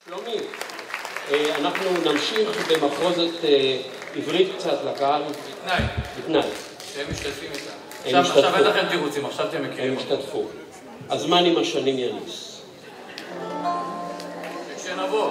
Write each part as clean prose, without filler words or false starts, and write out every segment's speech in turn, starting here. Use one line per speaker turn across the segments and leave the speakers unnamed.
שלומי, אנחנו נמשיך במחרוזת עברית קצת לקהל. בתנאי.
שהם משתתפים איתם. עכשיו אין לכם תירוצים, עכשיו אתם מכירים.
הם השתתפו. הזמן עם השנים יניס.
כשנבוא.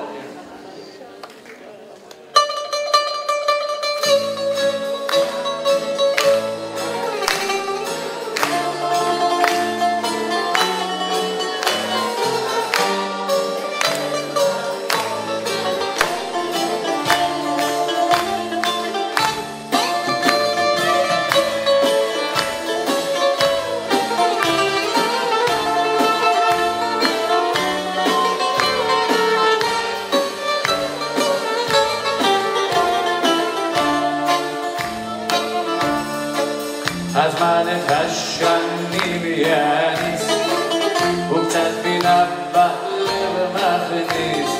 הזמן את השנים יניס, הוא קצת בינה בלב מכניס,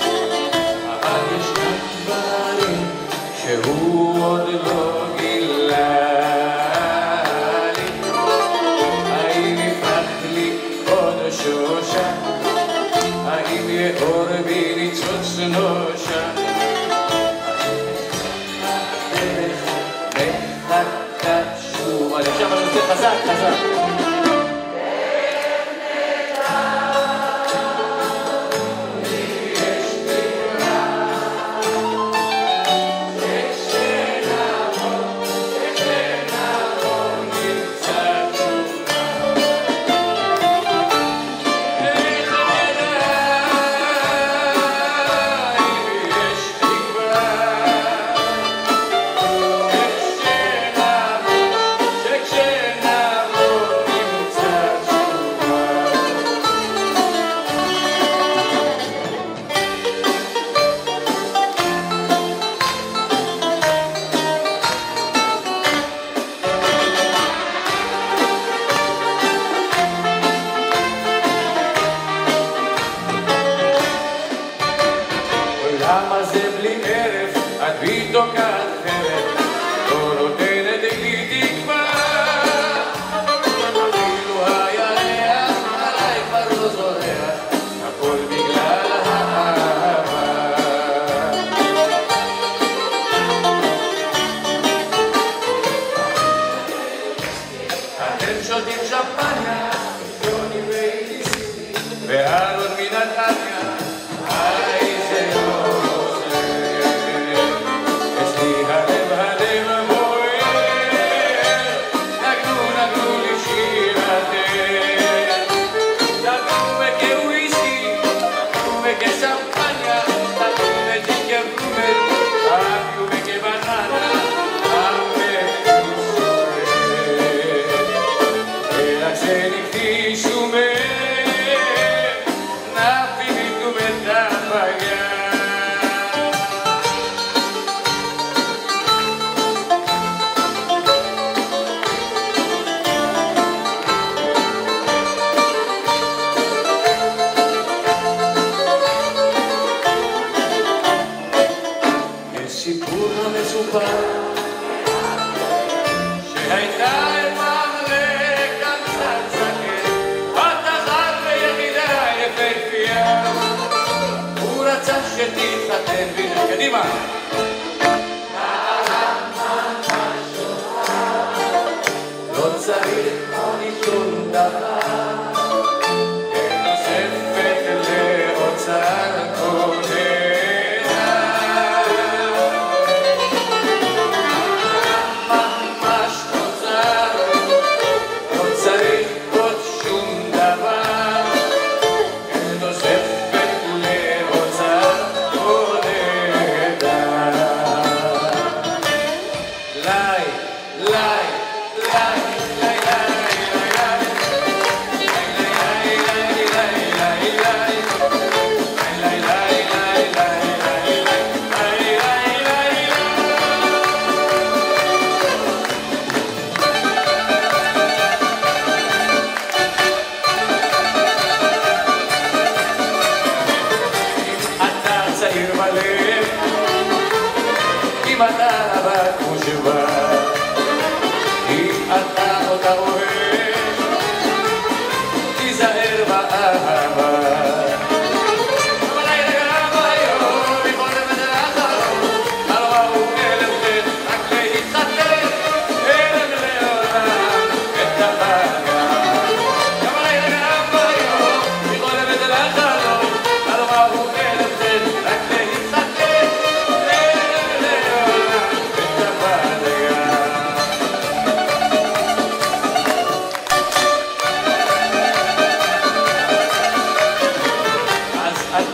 אבל יש כאן דברים שהוא עוד לא גילה לי. האם יפרח לי עוד שושה, האם יאור בי ניצוץ נושה, עכשיו אני רוצה חזק, חזק. למה זה בלי ערב, את בי תוקעת חרב, לא נותנת לי תקווה. אפילו הירח עליי כבר לא זורח, הכל בגלל האהבה. אתם שותים שמפניה, יוני ואיסי, ואלון מנתניה, סיפור המסופר שהייתה פעם לקמצן זקן, בת אחת ויחידה יפהפייה, הוא רצה שתתחתן בינה. קדימה. לא צריך עוד שום דבר, אין נוספת לאוצר קודש.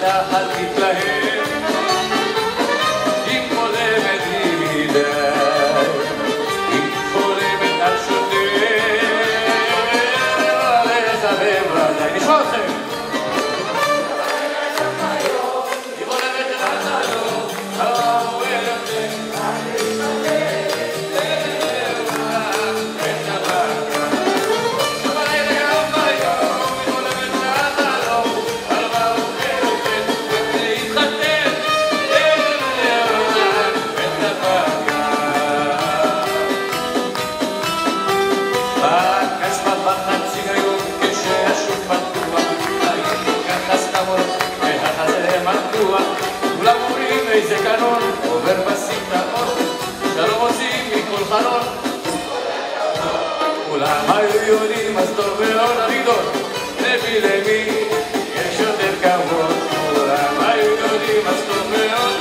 אתה אל תתלהב, אם חולמת לי מדי, אם חולמת על שוטר, לחבב ודאי. נשמע אתכם. היא חולמת את החלום, חלום ולכם, כולם אומרים איזה קנון עובר בסמטאות שלא מוצאים מכל חלון, כולם היו יודעים אז טוב מאוד הרידות למי למי יש יותר כבוד, כולם היו יודעים אז טוב מאוד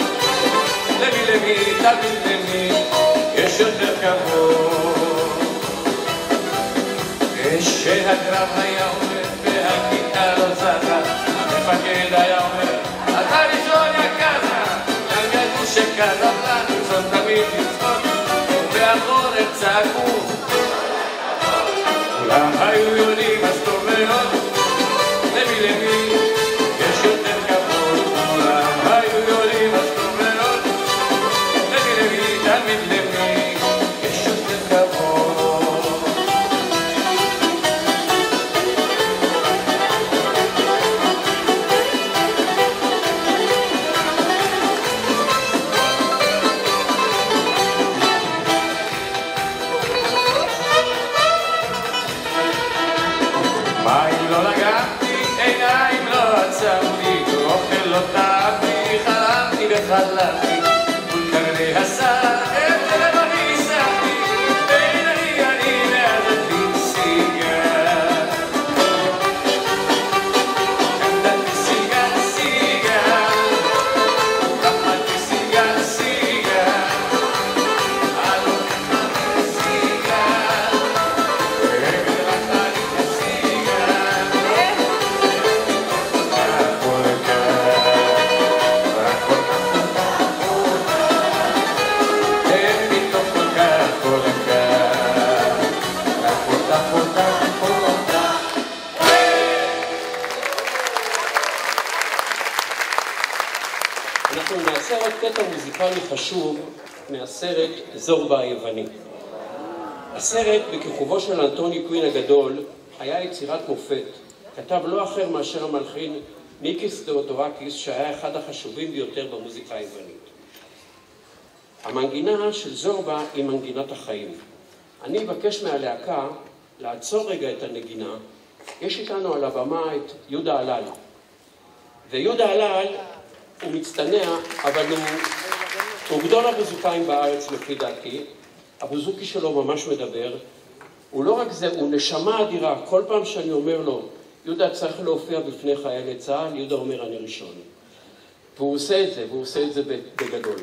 למי למי תמיד למי יש יותר כבוד. כשהקרב היה אומר והכיתה לא זכה, המפקד היה אומר אתה ראשון יקרה, ידעו שקדם לנו זאת תמיד לצפות, ובאחורם צעקו כולם היו יודעים אז טוב מאוד למי למי יש יותר כבוד, כולם היו יודעים אז טוב מאוד למי למי תמיד למי יש יותר כבוד. מים לא לגעתי, עיניים לא עצמתי, אוכל לא טעמתי, חלמתי וחלמתי, מול קרני השר, את לבני שמתי, בעיני אני מעדתי סיגר. עמדתי סיגר, סיגר, רחמתי סיגר, סיגר, עלו נחמתי סיגר, רגל רחמתי סיגר.
אנחנו נעשה עוד קטע מוזיקלי חשוב מהסרט זורבה היווני. הסרט, בכיכובו של אנטוני קווין הגדול, היה יצירת מופת. כתב לא אחר מאשר המלחין מיקיס תאודורקיס, שהיה אחד החשובים ביותר במוזיקה היוונית. המנגינה של זורבה היא מנגינת החיים. אני אבקש מהלהקה לעצור רגע את הנגינה. יש איתנו על הבמה את יהודה הלל. ויהודה הלל הוא מצטנע, אבל הוא גדול הבוזוקאים בארץ לפי דעתי. הבוזוקי שלו ממש מדבר. הוא לא רק זה, הוא נשמה אדירה. כל פעם שאני אומר לו, יהודה צריך להופיע בפני חיילי צה"ל, יהודה אומר אני ראשון. והוא עושה את זה, והוא עושה את זה בגדול.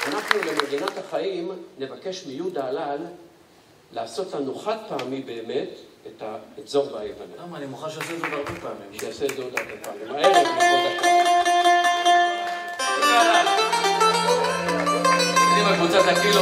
אנחנו למדינת החיים נבקש מיהודה הלל לעשות לנו חד פעמי באמת את זורבה היווני.
למה? אני מוכן שעשה את זה בהרבה פעמים.
שיעשה את זה עוד הרבה פעמים. הערב לכבוד הקהל.
אני בקבוצת הקילו.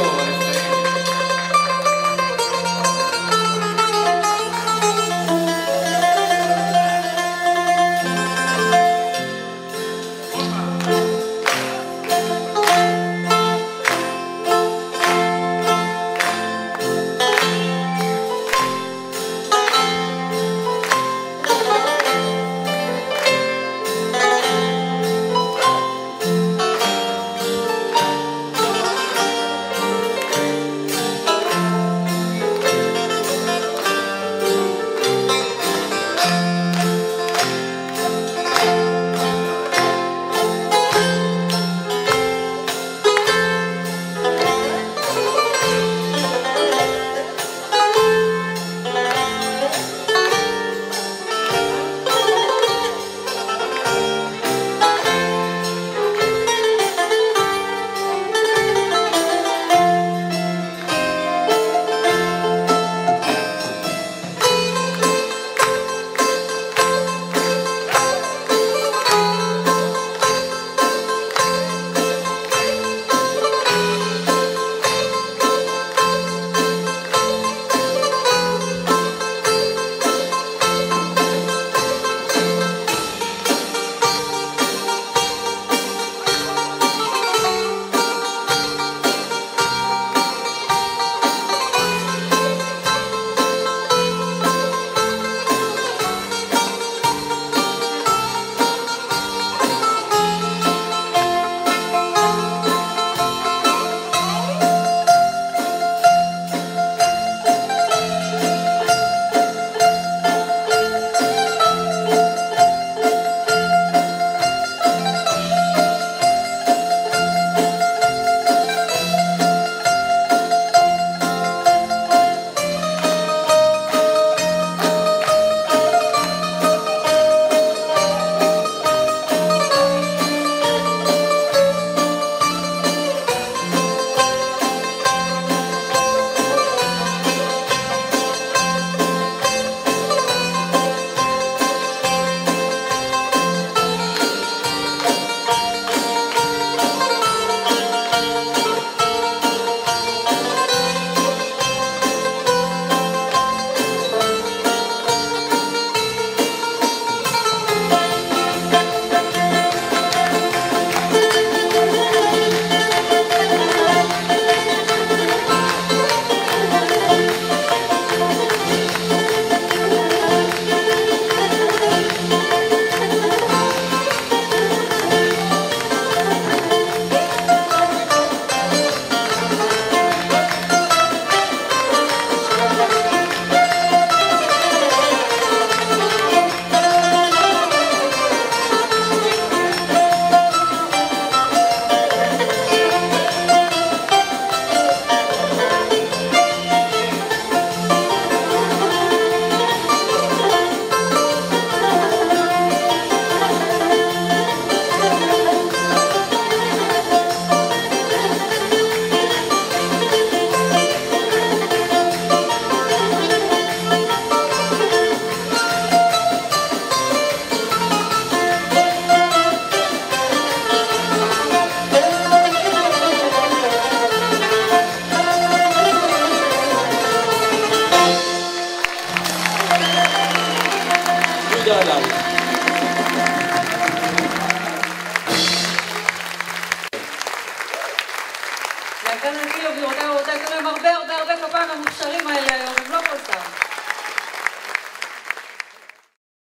יהודה הלל.
להקת הנקילו, גבירותיי ורבותיי, תנו להם הרבה כפיים למוכשרים האלה היום, הם לא כל סתם.